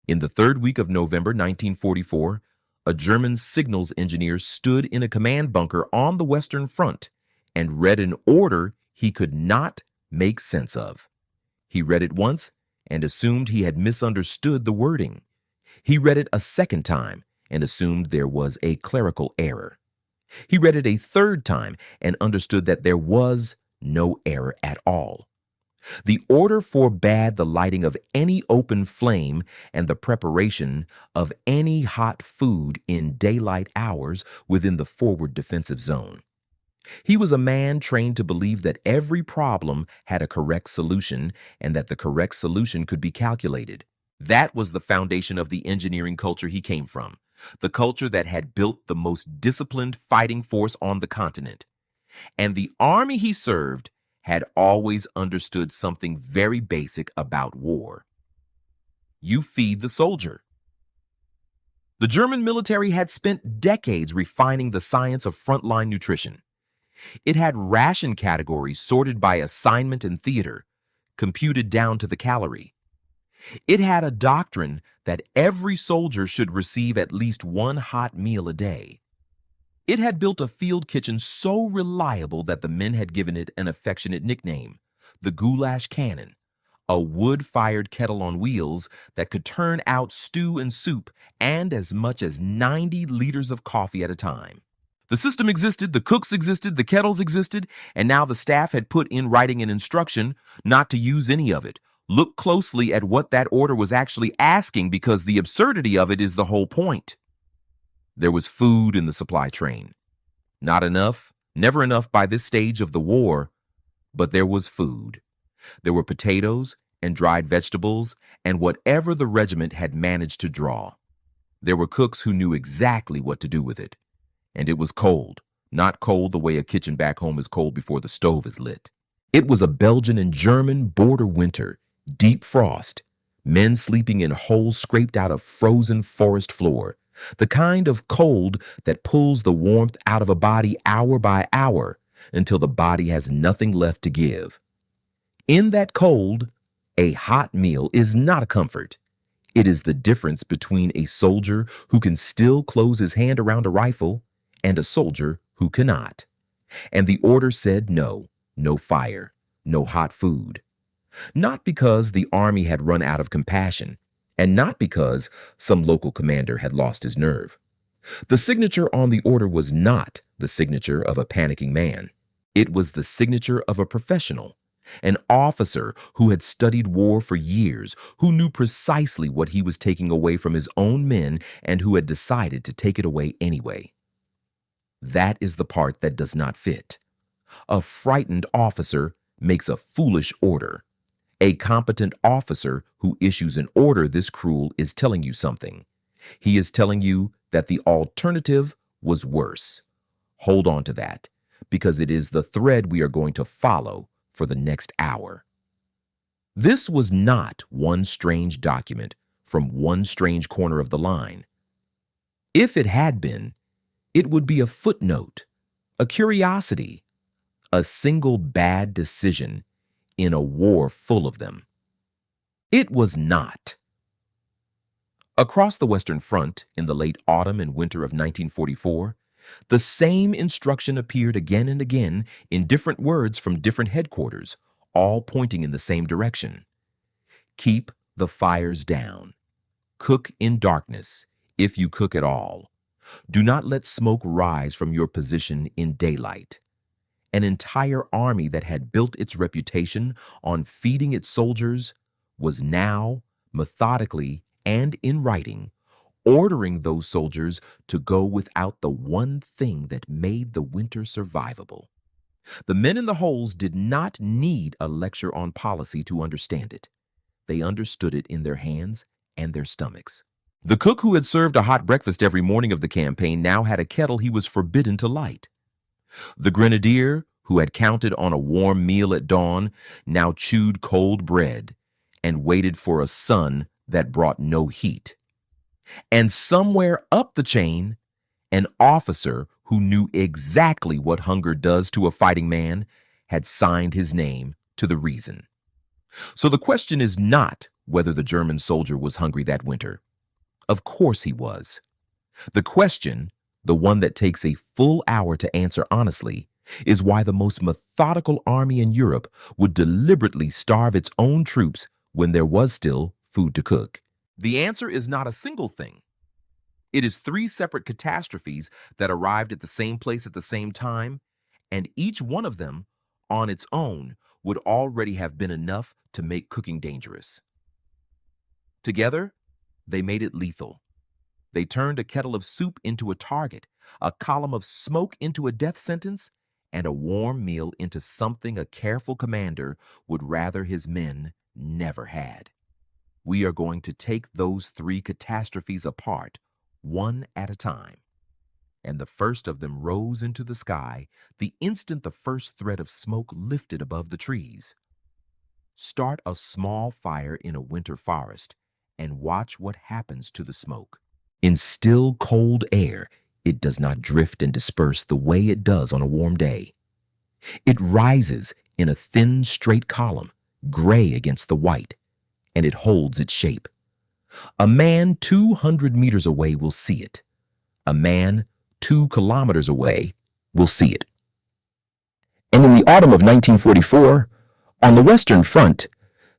In the third week of November 1944, a German signals engineer stood in a command bunker on the Western Front and read an order he could not make sense of. He read it once and assumed he had misunderstood the wording. He read it a second time and assumed there was a clerical error. He read it a third time and understood that there was no error at all. The order forbade the lighting of any open flame and the preparation of any hot food in daylight hours within the forward defensive zone. He was a man trained to believe that every problem had a correct solution and that the correct solution could be calculated. That was the foundation of the engineering culture he came from, the culture that had built the most disciplined fighting force on the continent. And the army he served had always understood something very basic about war. You feed the soldier. The German military had spent decades refining the science of frontline nutrition. It had ration categories sorted by assignment and theater, computed down to the calorie. It had a doctrine that every soldier should receive at least one hot meal a day. It had built a field kitchen so reliable that the men had given it an affectionate nickname, the goulash cannon, a wood-fired kettle on wheels that could turn out stew and soup and as much as 90 liters of coffee at a time. The system existed, the cooks existed, the kettles existed, and now the staff had put in writing an instruction not to use any of it. Look closely at what that order was actually asking, because the absurdity of it is the whole point. There was food in the supply train. Not enough, never enough by this stage of the war, but there was food. There were potatoes and dried vegetables and whatever the regiment had managed to draw. There were cooks who knew exactly what to do with it. And it was cold, not cold the way a kitchen back home is cold before the stove is lit. It was a Belgian and German border winter, deep frost, men sleeping in holes scraped out of frozen forest floor, the kind of cold that pulls the warmth out of a body hour by hour until the body has nothing left to give. In that cold, a hot meal is not a comfort. It is the difference between a soldier who can still close his hand around a rifle and a soldier who cannot. And the order said no fire, no hot food. Not because the army had run out of compassion, and not because some local commander had lost his nerve. The signature on the order was not the signature of a panicking man. It was the signature of a professional, an officer who had studied war for years, who knew precisely what he was taking away from his own men and who had decided to take it away anyway. That is the part that does not fit. A frightened officer makes a foolish order. A competent officer who issues an order this cruel is telling you something. He is telling you that the alternative was worse. Hold on to that, because it is the thread we are going to follow for the next hour. This was not one strange document from one strange corner of the line. If it had been, it would be a footnote, a curiosity, a single bad decision in a war full of them. It was not. Across the Western Front in the late autumn and winter of 1944, the same instruction appeared again and again in different words from different headquarters, all pointing in the same direction. Keep the fires down. Cook in darkness, if you cook at all. Do not let smoke rise from your position in daylight. An entire army that had built its reputation on feeding its soldiers was now, methodically and in writing, ordering those soldiers to go without the one thing that made the winter survivable. The men in the holes did not need a lecture on policy to understand it. They understood it in their hands and their stomachs. The cook who had served a hot breakfast every morning of the campaign now had a kettle he was forbidden to light. The grenadier, who had counted on a warm meal at dawn, now chewed cold bread and waited for a sun that brought no heat. And somewhere up the chain, an officer who knew exactly what hunger does to a fighting man had signed his name to the reason. So the question is not whether the German soldier was hungry that winter. Of course he was. The question, the one that takes a full hour to answer honestly, is why the most methodical army in Europe would deliberately starve its own troops when there was still food to cook. The answer is not a single thing. It is three separate catastrophes that arrived at the same place at the same time, and each one of them, on its own, would already have been enough to make cooking dangerous. Together, they made it lethal. They turned a kettle of soup into a target, a column of smoke into a death sentence, and a warm meal into something a careful commander would rather his men never had. We are going to take those three catastrophes apart, one at a time. And the first of them rose into the sky the instant the first thread of smoke lifted above the trees. Start a small fire in a winter forest and watch what happens to the smoke. In still, cold air, it does not drift and disperse the way it does on a warm day. It rises in a thin, straight column, gray against the white, and it holds its shape. A man 200 meters away will see it. A man 2 kilometers away will see it. And in the autumn of 1944, on the Western Front,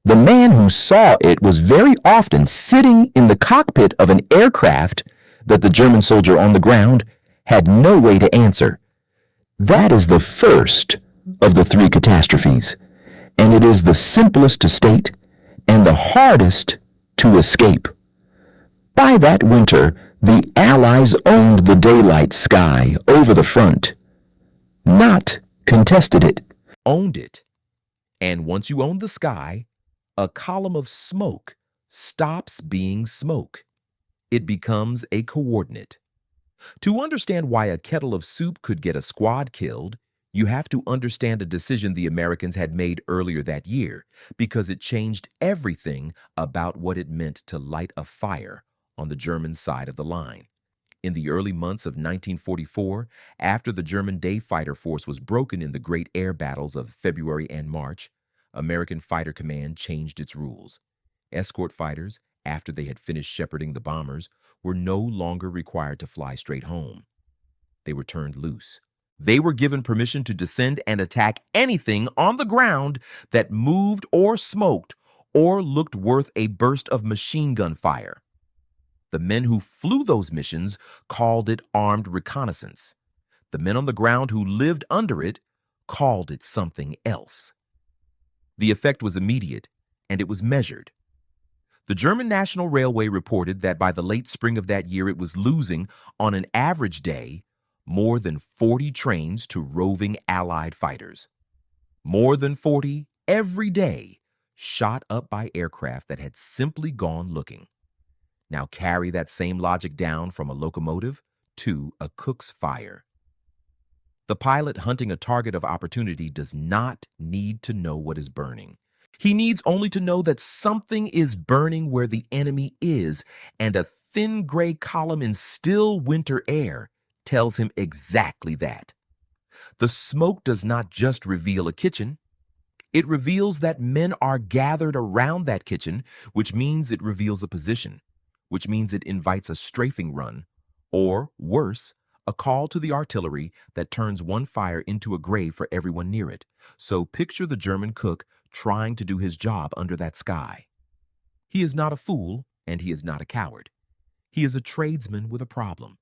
the man who saw it was very often sitting in the cockpit of an aircraft that the German soldier on the ground had no way to answer. That is the first of the three catastrophes, and it is the simplest to state and the hardest to escape. By that winter, the Allies owned the daylight sky over the front, not contested it. Owned it. And once you own the sky, a column of smoke stops being smoke. It becomes a coordinate. To understand why a kettle of soup could get a squad killed, you have to understand a decision the Americans had made earlier that year, because it changed everything about what it meant to light a fire on the German side of the line. In the early months of 1944, after the German day fighter force was broken in the great air battles of February and March, American Fighter Command changed its rules. Escort fighters, after they had finished shepherding the bombers, were no longer required to fly straight home. They were turned loose. They were given permission to descend and attack anything on the ground that moved or smoked or looked worth a burst of machine gun fire. The men who flew those missions called it armed reconnaissance. The men on the ground who lived under it called it something else. The effect was immediate, and it was measured. The German National Railway reported that by the late spring of that year it was losing, on an average day, more than 40 trains to roving Allied fighters. More than 40 every day, shot up by aircraft that had simply gone looking. Now carry that same logic down from a locomotive to a cook's fire. The pilot hunting a target of opportunity does not need to know what is burning. He needs only to know that something is burning where the enemy is, and a thin gray column in still winter air tells him exactly that. The smoke does not just reveal a kitchen. It reveals that men are gathered around that kitchen, which means it reveals a position, which means it invites a strafing run, or worse, a call to the artillery that turns one fire into a grave for everyone near it. So picture the German cook trying to do his job under that sky. He is not a fool, and he is not a coward. He is a tradesman with a problem,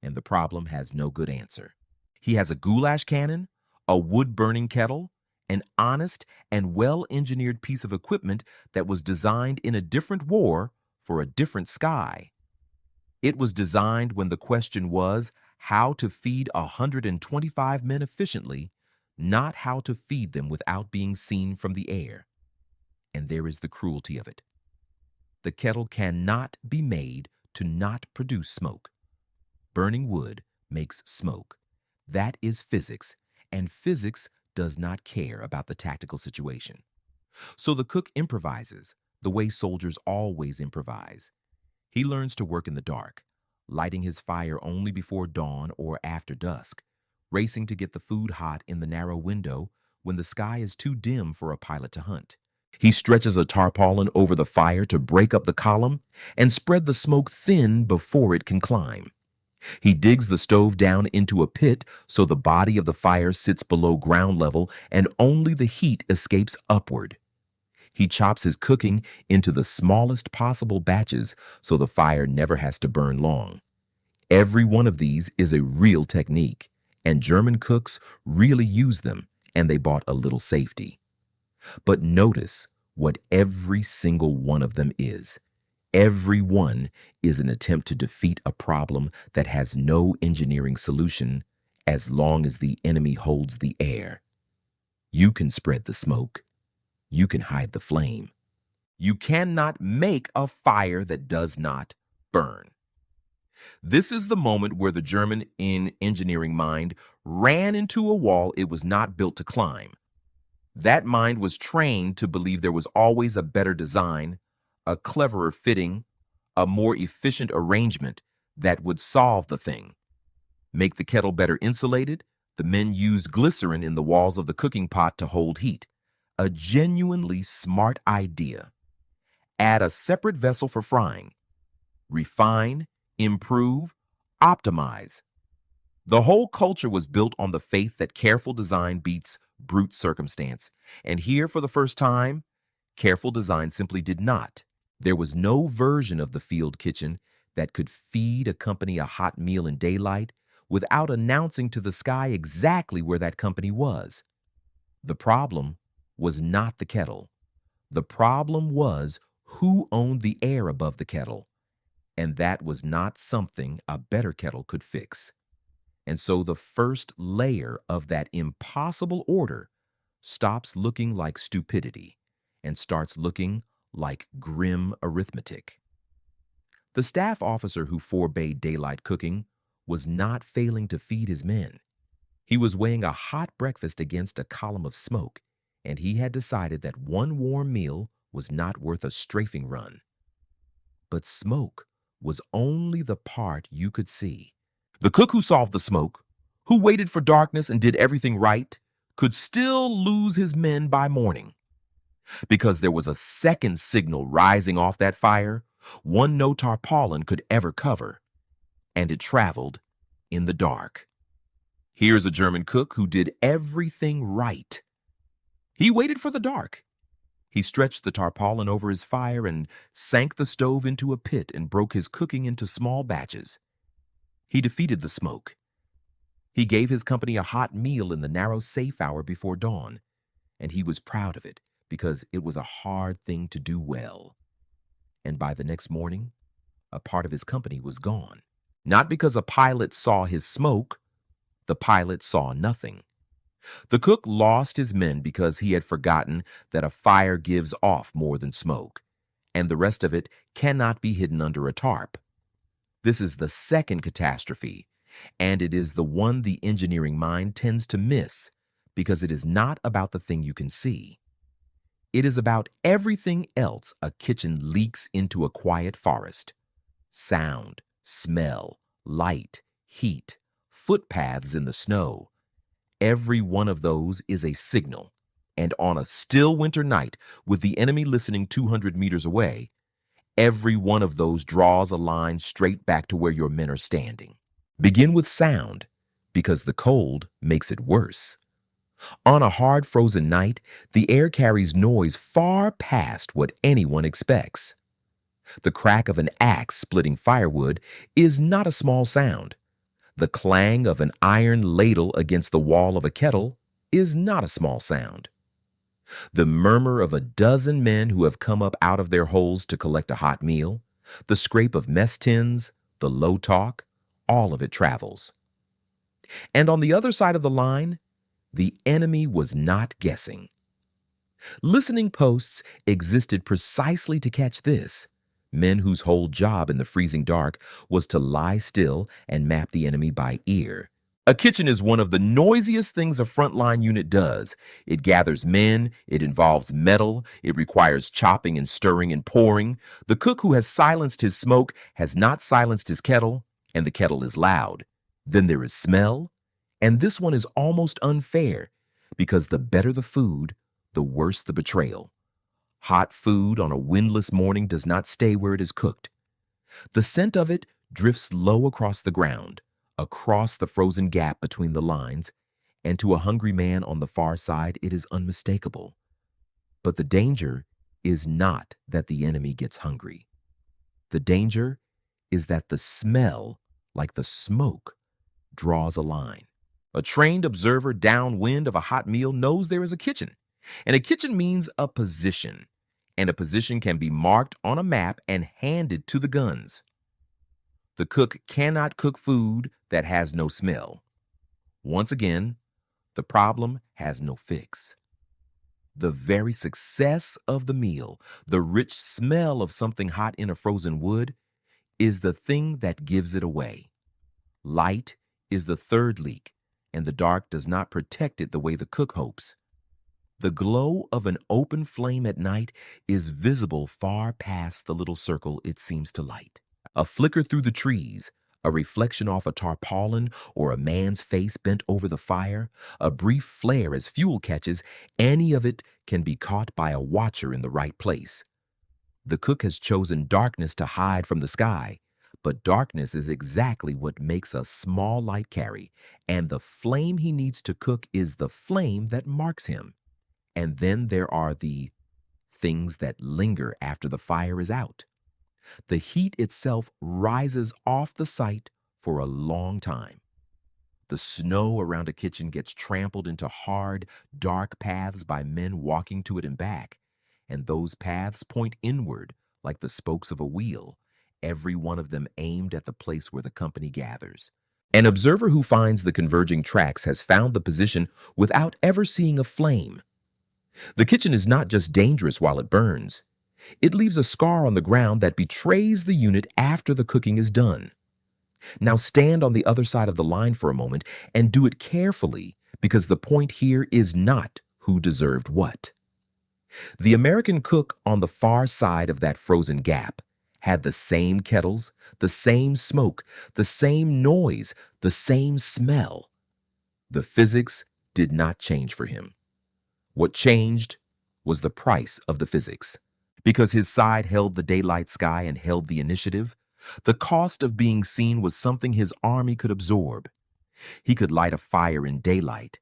and the problem has no good answer. He has a goulash cannon, a wood-burning kettle, an honest and well-engineered piece of equipment that was designed in a different war for a different sky. It was designed when the question was how to feed 125 men efficiently, not how to feed them without being seen from the air. And there is the cruelty of it. The kettle cannot be made to not produce smoke. Burning wood makes smoke. That is physics, and physics does not care about the tactical situation. So the cook improvises the way soldiers always improvise. He learns to work in the dark, lighting his fire only before dawn or after dusk, racing to get the food hot in the narrow window when the sky is too dim for a pilot to hunt, He stretches a tarpaulin over the fire to break up the column and spread the smoke thin before it can climb. He digs the stove down into a pit so the body of the fire sits below ground level and only the heat escapes upward. He chops his cooking into the smallest possible batches so the fire never has to burn long. Every one of these is a real technique, and German cooks really used them, and they bought a little safety. But notice what every single one of them is. Every one is an attempt to defeat a problem that has no engineering solution as long as the enemy holds the air. You can spread the smoke. You can hide the flame. You cannot make a fire that does not burn. This is the moment where the German in engineering mind ran into a wall it was not built to climb. That mind was trained to believe there was always a better design, a cleverer fitting, a more efficient arrangement that would solve the thing. Make the kettle better insulated, the men used glycerin in the walls of the cooking pot to hold heat. A genuinely smart idea. Add a separate vessel for frying. Refine, improve, optimize. The whole culture was built on the faith that careful design beats brute circumstance. And here, for the first time, careful design simply did not. There was no version of the field kitchen that could feed a company a hot meal in daylight without announcing to the sky exactly where that company was. The problem was not the kettle. The problem was who owned the air above the kettle. And that was not something a better kettle could fix. And so the first layer of that impossible order stops looking like stupidity and starts looking like grim arithmetic. The staff officer who forbade daylight cooking was not failing to feed his men. He was weighing a hot breakfast against a column of smoke, and he had decided that one warm meal was not worth a strafing run. But smoke was only the part you could see. The cook who solved the smoke, who waited for darkness and did everything right, could still lose his men by morning. Because there was a second signal rising off that fire, one no tarpaulin could ever cover, and it traveled in the dark. Here's a German cook who did everything right. He waited for the dark. He stretched the tarpaulin over his fire and sank the stove into a pit and broke his cooking into small batches. He defeated the smoke. He gave his company a hot meal in the narrow safe hour before dawn, and he was proud of it because it was a hard thing to do well. And by the next morning, a part of his company was gone. Not because a pilot saw his smoke, the pilot saw nothing. The cook lost his men because he had forgotten that a fire gives off more than smoke, and the rest of it cannot be hidden under a tarp. This is the second catastrophe, and it is the one the engineering mind tends to miss because it is not about the thing you can see. It is about everything else a kitchen leaks into a quiet forest. Sound, smell, light, heat, footpaths in the snow. Every one of those is a signal, and on a still winter night, with the enemy listening 200 meters away, every one of those draws a line straight back to where your men are standing. Begin with sound, because the cold makes it worse. On a hard frozen night, the air carries noise far past what anyone expects. The crack of an axe splitting firewood is not a small sound. The clang of an iron ladle against the wall of a kettle is not a small sound. The murmur of a dozen men who have come up out of their holes to collect a hot meal, the scrape of mess tins, the low talk, all of it travels. And on the other side of the line, the enemy was not guessing. Listening posts existed precisely to catch this. Men whose whole job in the freezing dark was to lie still and map the enemy by ear. A kitchen is one of the noisiest things a frontline unit does. It gathers men, it involves metal, it requires chopping and stirring and pouring. The cook who has silenced his smoke has not silenced his kettle, and the kettle is loud. Then there is smell, and this one is almost unfair, because the better the food, the worse the betrayal. Hot food on a windless morning does not stay where it is cooked. The scent of it drifts low across the ground, across the frozen gap between the lines, and to a hungry man on the far side, it is unmistakable. But the danger is not that the enemy gets hungry. The danger is that the smell, like the smoke, draws a line. A trained observer downwind of a hot meal knows there is a kitchen, and a kitchen means a position, and a position can be marked on a map and handed to the guns. The cook cannot cook food that has no smell. Once again, the problem has no fix. The very success of the meal, the rich smell of something hot in a frozen wood, is the thing that gives it away. Light is the third leak, and the dark does not protect it the way the cook hopes. The glow of an open flame at night is visible far past the little circle it seems to light. A flicker through the trees, a reflection off a tarpaulin or a man's face bent over the fire, a brief flare as fuel catches, any of it can be caught by a watcher in the right place. The cook has chosen darkness to hide from the sky, but darkness is exactly what makes a small light carry, and the flame he needs to cook is the flame that marks him. And then there are the things that linger after the fire is out. The heat itself rises off the site for a long time. The snow around a kitchen gets trampled into hard, dark paths by men walking to it and back, and those paths point inward like the spokes of a wheel, every one of them aimed at the place where the company gathers. An observer who finds the converging tracks has found the position without ever seeing a flame. The kitchen is not just dangerous while it burns. It leaves a scar on the ground that betrays the unit after the cooking is done. Now stand on the other side of the line for a moment and do it carefully, because the point here is not who deserved what. The American cook on the far side of that frozen gap had the same kettles, the same smoke, the same noise, the same smell. The physics did not change for him. What changed was the price of the physics. Because his side held the daylight sky and held the initiative, the cost of being seen was something his army could absorb. He could light a fire in daylight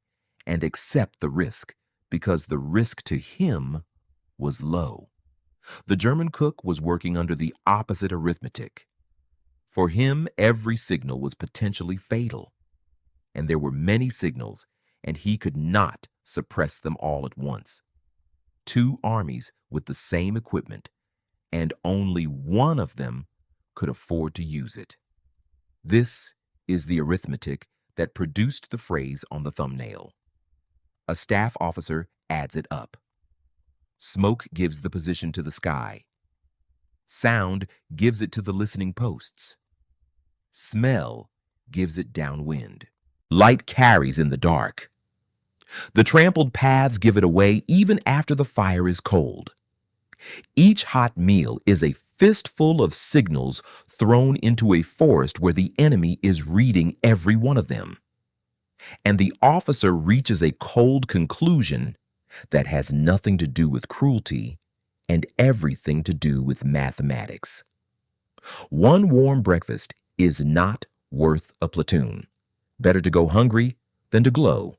and accept the risk, because the risk to him was low. The German cook was working under the opposite arithmetic. For him, every signal was potentially fatal, and there were many signals, and he could not suppress them all at once. Two armies with the same equipment, and only one of them could afford to use it. This is the arithmetic that produced the phrase on the thumbnail. A staff officer adds it up. Smoke gives the position to the sky. Sound gives it to the listening posts. Smell gives it downwind. Light carries in the dark. The trampled paths give it away even after the fire is cold. Each hot meal is a fistful of signals thrown into a forest where the enemy is reading every one of them. And the officer reaches a cold conclusion that has nothing to do with cruelty and everything to do with mathematics. One warm breakfast is not worth a platoon. Better to go hungry than to glow.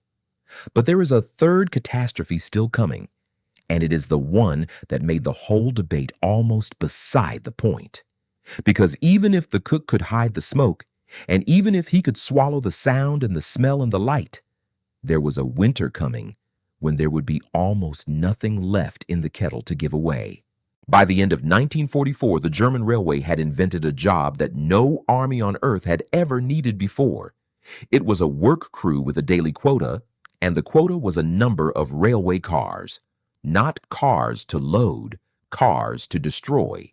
But there is a third catastrophe still coming, and it is the one that made the whole debate almost beside the point. Because even if the cook could hide the smoke, and even if he could swallow the sound and the smell and the light, there was a winter coming when there would be almost nothing left in the kettle to give away. By the end of 1944, the German railway had invented a job that no army on earth had ever needed before. It was a work crew with a daily quota, and the quota was a number of railway cars. Not cars to load, cars to destroy.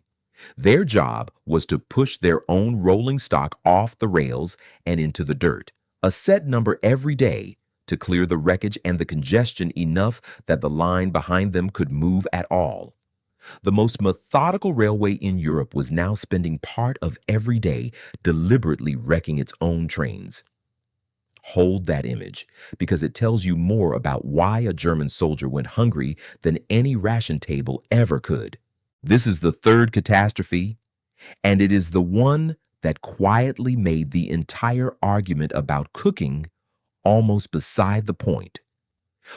Their job was to push their own rolling stock off the rails and into the dirt, a set number every day, to clear the wreckage and the congestion enough that the line behind them could move at all. The most methodical railway in Europe was now spending part of every day deliberately wrecking its own trains. Hold that image because it tells you more about why a German soldier went hungry than any ration table ever could. This is the third catastrophe, and it is the one that quietly made the entire argument about cooking almost beside the point.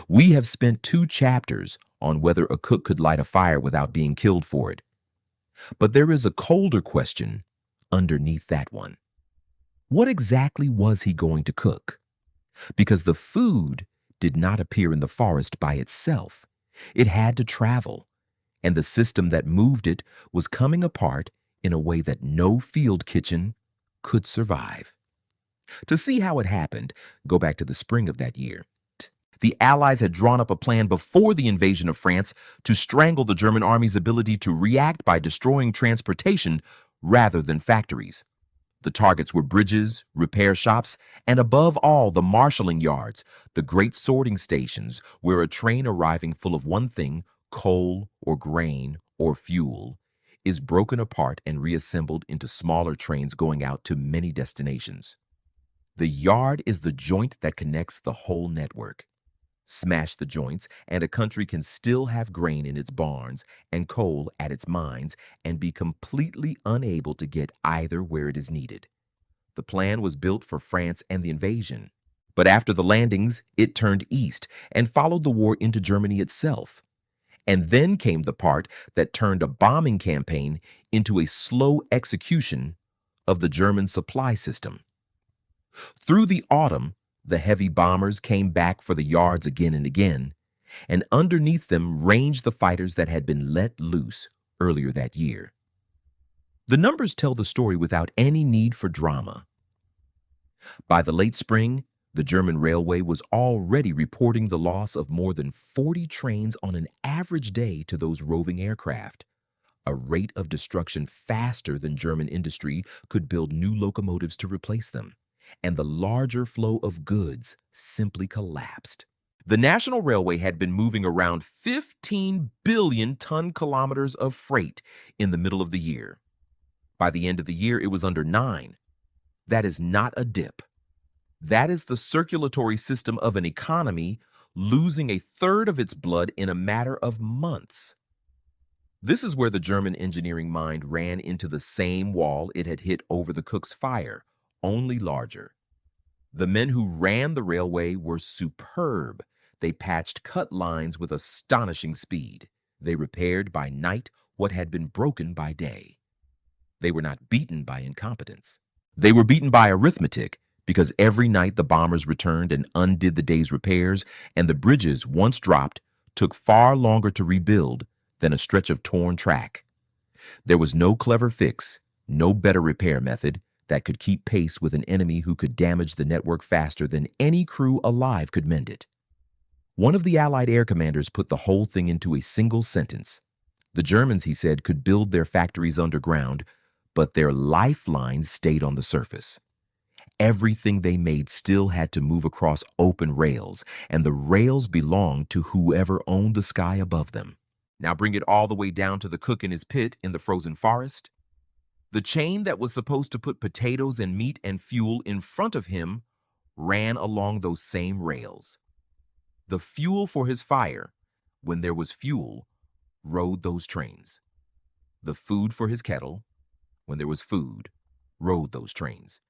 We have spent 2 chapters on whether a cook could light a fire without being killed for it. But there is a colder question underneath that one. What exactly was he going to cook? Because the food did not appear in the forest by itself. It had to travel, and the system that moved it was coming apart in a way that no field kitchen could survive. To see how it happened, go back to the spring of that year. The Allies had drawn up a plan before the invasion of France to strangle the German army's ability to react by destroying transportation rather than factories. The targets were bridges, repair shops, and above all, the marshalling yards, the great sorting stations where a train arriving full of one thing, coal or grain or fuel, is broken apart and reassembled into smaller trains going out to many destinations. The yard is the joint that connects the whole network. Smash the joints, and a country can still have grain in its barns and coal at its mines and be completely unable to get either where it is needed. The plan was built for France and the invasion. But after the landings, it turned east and followed the war into Germany itself. And then came the part that turned a bombing campaign into a slow execution of the German supply system. Through the autumn, the heavy bombers came back for the yards again and again, and underneath them ranged the fighters that had been let loose earlier that year. The numbers tell the story without any need for drama. By the late spring, the German railway was already reporting the loss of more than 40 trains on an average day to those roving aircraft, a rate of destruction faster than German industry could build new locomotives to replace them, and the larger flow of goods simply collapsed. The National Railway had been moving around 15 billion ton-kilometers of freight in the middle of the year. By the end of the year, it was under 9. That is not a dip. That is the circulatory system of an economy losing a third of its blood in a matter of months. This is where the German engineering mind ran into the same wall it had hit over the Cook's fire, only larger. The men who ran the railway were superb. They patched cut lines with astonishing speed. They repaired by night what had been broken by day. They were not beaten by incompetence. They were beaten by arithmetic, because every night the bombers returned and undid the day's repairs, and the bridges, once dropped, took far longer to rebuild than a stretch of torn track. There was no clever fix, no better repair method that could keep pace with an enemy who could damage the network faster than any crew alive could mend it. One of the Allied air commanders put the whole thing into a single sentence. The Germans, he said, could build their factories underground, but their lifelines stayed on the surface. Everything they made still had to move across open rails, and the rails belonged to whoever owned the sky above them. Now bring it all the way down to the cook in his pit in the frozen forest. The chain that was supposed to put potatoes and meat and fuel in front of him ran along those same rails. The fuel for his fire, when there was fuel, rode those trains. The food for his kettle, when there was food, rode those trains.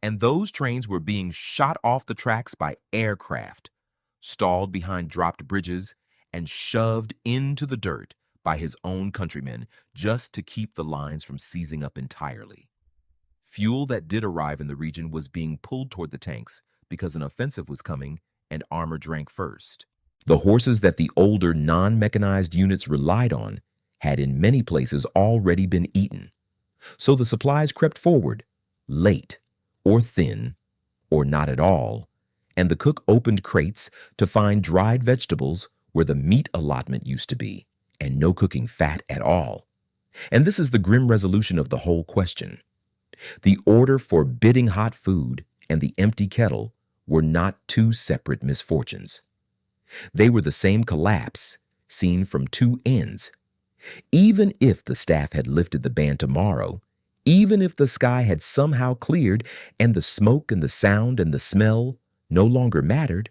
And those trains were being shot off the tracks by aircraft, stalled behind dropped bridges, and shoved into the dirt by his own countrymen just to keep the lines from seizing up entirely. Fuel that did arrive in the region was being pulled toward the tanks because an offensive was coming and armor drank first. The horses that the older non-mechanized units relied on had in many places already been eaten. So the supplies crept forward, late, or thin, or not at all, and the cook opened crates to find dried vegetables where the meat allotment used to be, and no cooking fat at all. And this is the grim resolution of the whole question. The order forbidding hot food and the empty kettle were not two separate misfortunes. They were the same collapse, seen from two ends. Even if the staff had lifted the ban tomorrow, even if the sky had somehow cleared and the smoke and the sound and the smell, no longer mattered.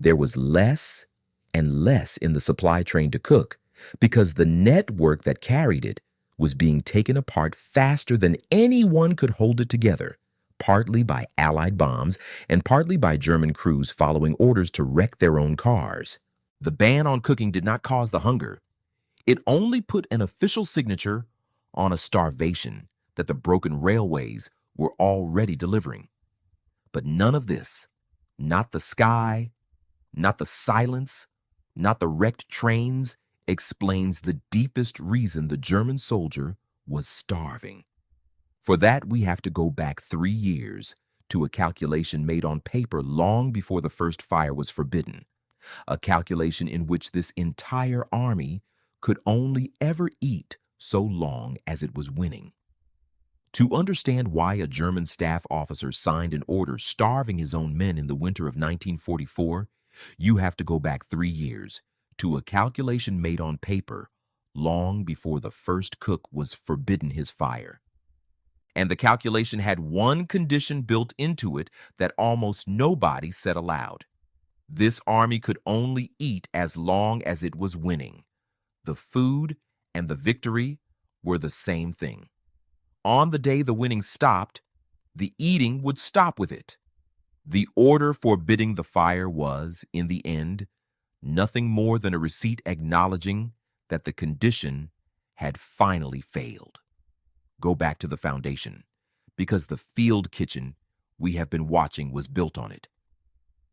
There was less and less in the supply train to cook because the network that carried it was being taken apart faster than anyone could hold it together, partly by Allied bombs and partly by German crews following orders to wreck their own cars. The ban on cooking did not cause the hunger. It only put an official signature on a starvation that the broken railways were already delivering. But none of this, not the sky, not the silence, not the wrecked trains, explains the deepest reason the German soldier was starving. For that, we have to go back 3 years to a calculation made on paper long before the first fire was forbidden, a calculation in which this entire army could only ever eat so long as it was winning. To understand why a German staff officer signed an order starving his own men in the winter of 1944, you have to go back 3 years to a calculation made on paper long before the first cook was forbidden his fire. And the calculation had one condition built into it that almost nobody said aloud. This army could only eat as long as it was winning. The food and the victory were the same thing. On the day the winning stopped, the eating would stop with it. The order forbidding the fire was, in the end, nothing more than a receipt acknowledging that the condition had finally failed. Go back to the foundation, because the field kitchen we have been watching was built on it.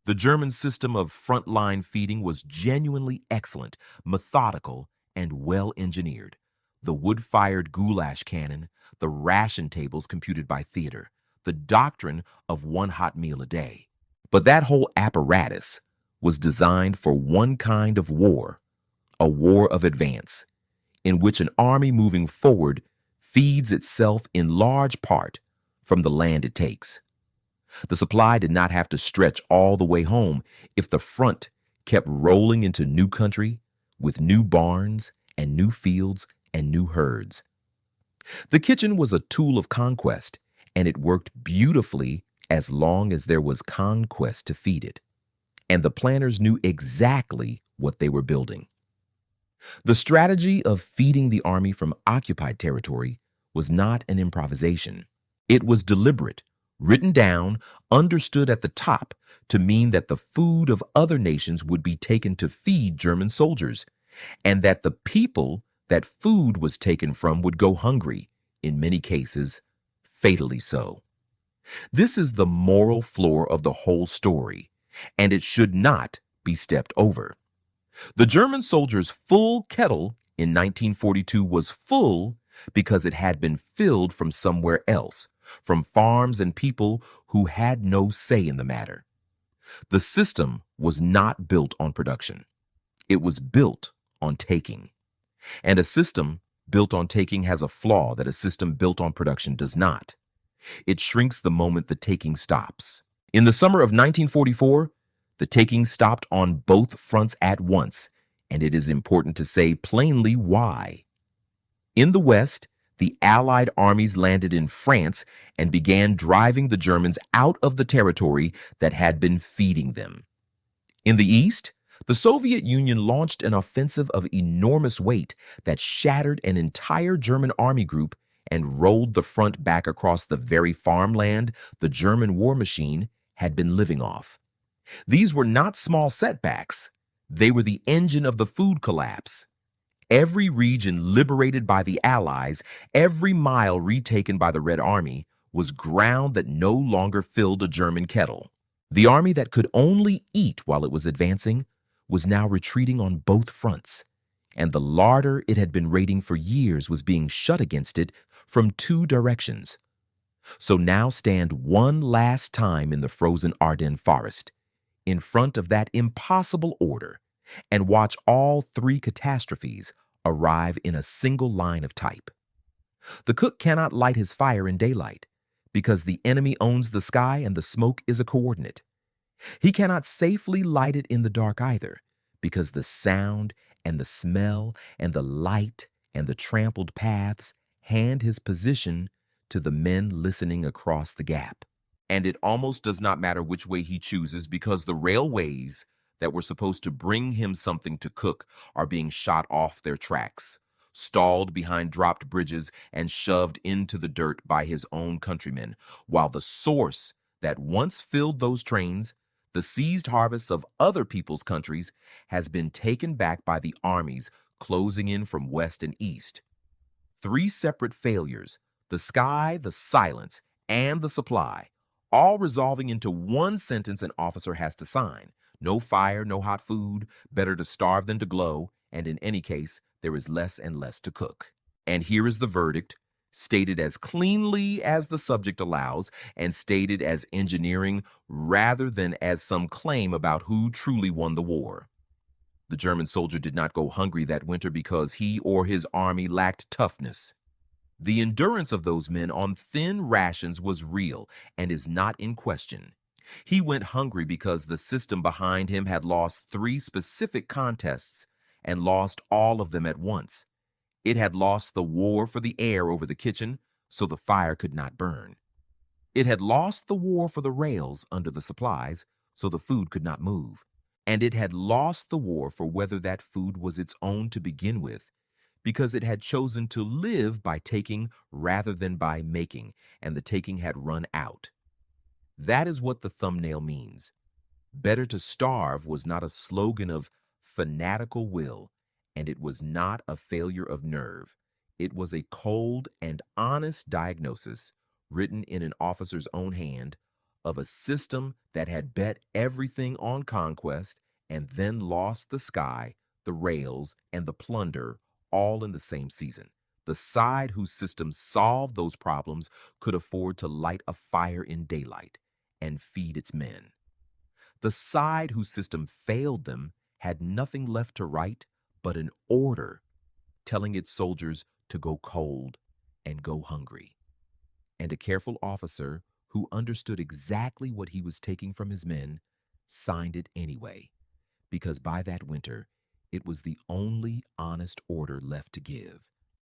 The German system of frontline feeding was genuinely excellent, methodical, and well-engineered. The wood-fired goulash cannon, the ration tables computed by theater, the doctrine of one hot meal a day. But that whole apparatus was designed for one kind of war, a war of advance, in which an army moving forward feeds itself in large part from the land it takes. The supply did not have to stretch all the way home if the front kept rolling into new country with new barns and new fields and new herds. The kitchen was a tool of conquest, and it worked beautifully as long as there was conquest to feed it. And the planners knew exactly what they were building. The strategy of feeding the army from occupied territory was not an improvisation. It was deliberate, written down, understood at the top to mean that the food of other nations would be taken to feed German soldiers, and that the people that food was taken from would go hungry, in many cases, fatally so. This is the moral floor of the whole story, and it should not be stepped over. The German soldiers' full kettle in 1942 was full because it had been filled from somewhere else, from farms and people who had no say in the matter. The system was not built on production. It was built on taking. And a system built on taking has a flaw that a system built on production does not. It shrinks the moment the taking stops. In the summer of 1944, the taking stopped on both fronts at once, and it is important to say plainly why. In the West, the Allied armies landed in France and began driving the Germans out of the territory that had been feeding them. In the East, the Soviet Union launched an offensive of enormous weight that shattered an entire German army group and rolled the front back across the very farmland the German war machine had been living off. These were not small setbacks. They were the engine of the food collapse. Every region liberated by the Allies, every mile retaken by the Red Army, was ground that no longer filled a German kettle. The army that could only eat while it was advancing was now retreating on both fronts, and the larder it had been raiding for years was being shut against it from 2 directions. So now stand one last time in the frozen Ardennes forest, in front of that impossible order, and watch all 3 catastrophes arrive in a single line of type. The cook cannot light his fire in daylight, because the enemy owns the sky and the smoke is a coordinate. He cannot safely light it in the dark either, because the sound and the smell and the light and the trampled paths hand his position to the men listening across the gap. And it almost does not matter which way he chooses because the railways that were supposed to bring him something to cook are being shot off their tracks, stalled behind dropped bridges, and shoved into the dirt by his own countrymen, while the source that once filled those trains, the seized harvests of other people's countries, has been taken back by the armies closing in from west and east. Three separate failures: the sky, the silence, and the supply, all resolving into one sentence an officer has to sign. No fire, no hot food, better to starve than to glow, and in any case, there is less and less to cook. And here is the verdict, stated as cleanly as the subject allows, and stated as engineering rather than as some claim about who truly won the war. The German soldier did not go hungry that winter because he or his army lacked toughness. The endurance of those men on thin rations was real and is not in question. He went hungry because the system behind him had lost three specific contests and lost all of them at once. It had lost the war for the air over the kitchen, so the fire could not burn. It had lost the war for the rails under the supplies, so the food could not move. And it had lost the war for whether that food was its own to begin with, because it had chosen to live by taking rather than by making, and the taking had run out. That is what the thumbnail means. Better to starve was not a slogan of fanatical will, and it was not a failure of nerve. It was a cold and honest diagnosis, written in an officer's own hand, of a system that had bet everything on conquest and then lost the sky, the rails, and the plunder all in the same season. The side whose system solved those problems could afford to light a fire in daylight and feed its men. The side whose system failed them had nothing left to write but an order telling its soldiers to go cold and go hungry. And a careful officer who understood exactly what he was taking from his men signed it anyway, because by that winter it was the only honest order left to give.